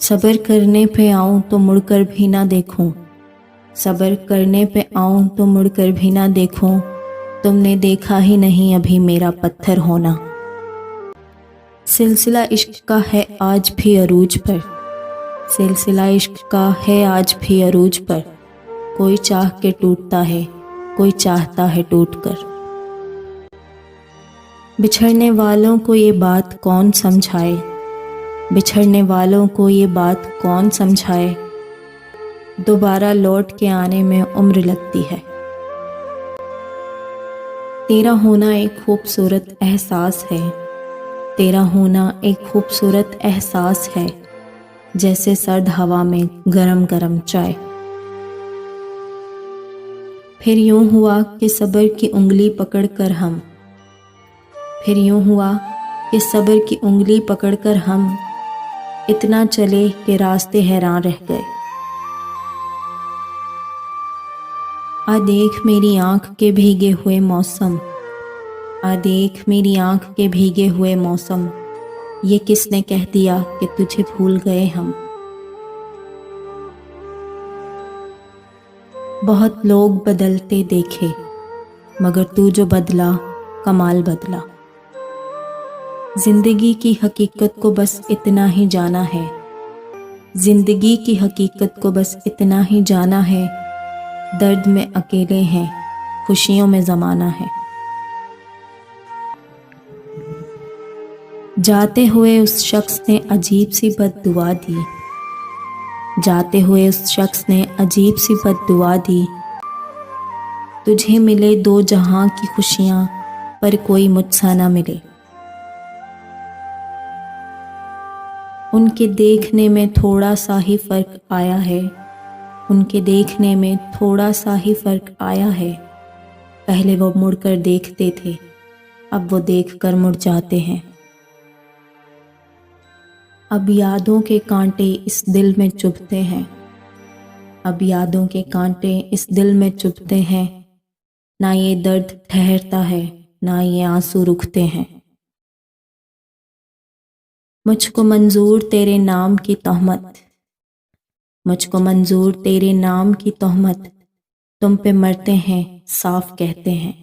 صبر کرنے پہ آؤں تو مڑ کر بھی نہ دیکھوں، صبر کرنے پہ آؤں تو مڑ کر بھی نہ دیکھوں، تم نے دیکھا ہی نہیں ابھی میرا پتھر ہونا۔ سلسلہ عشق کا ہے آج بھی عروج پر، سلسلہ عشق کا ہے آج بھی عروج پر، کوئی چاہ کے ٹوٹتا ہے، کوئی چاہتا ہے ٹوٹ کر۔ بچھڑنے والوں کو یہ بات کون سمجھائے، بچھڑنے والوں کو یہ بات کون سمجھائے، دوبارہ لوٹ کے آنے میں عمر لگتی ہے۔ تیرا ہونا ایک خوبصورت احساس ہے، تیرا ہونا ایک خوبصورت احساس ہے، جیسے سرد ہوا میں گرم گرم چائے۔ پھر یوں ہوا کہ صبر کی انگلی پکڑ کر ہم، پھر یوں ہوا کہ صبر کی انگلی پکڑ کر ہم اتنا چلے کہ راستے حیران رہ گئے۔ آ دیکھ میری آنکھ کے بھیگے ہوئے موسم، آ دیکھ میری آنکھ کے بھیگے ہوئے موسم، یہ کس نے کہہ دیا کہ تجھے بھول گئے ہم۔ بہت لوگ بدلتے دیکھے مگر تو جو بدلا کمال بدلا۔ زندگی کی حقیقت کو بس اتنا ہی جانا ہے، زندگی کی حقیقت کو بس اتنا ہی جانا ہے، درد میں اکیلے ہیں خوشیوں میں زمانہ ہے۔ جاتے ہوئے اس شخص نے عجیب سی بد دعا دی، جاتے ہوئے اس شخص نے عجیب سی بد دعا دی، تجھے ملے دو جہاں کی خوشیاں پر کوئی مجھ سا نہ ملے۔ ان کے دیکھنے میں تھوڑا سا ہی فرق آیا ہے، ان کے دیکھنے میں تھوڑا سا ہی فرق آیا ہے، پہلے وہ مڑ کر دیکھتے تھے اب وہ دیکھ کر مڑ جاتے ہیں۔ اب یادوں کے کانٹے اس دل میں چبھتے ہیں، اب یادوں کے کانٹے اس دل میں چبھتے ہیں، نہ یہ درد ٹھہرتا ہے نہ یہ آنسو رکتے ہیں۔ مجھ کو منظور تیرے نام کی تہمت، مجھ کو منظور تیرے نام کی تہمت، تم پہ مرتے ہیں صاف کہتے ہیں۔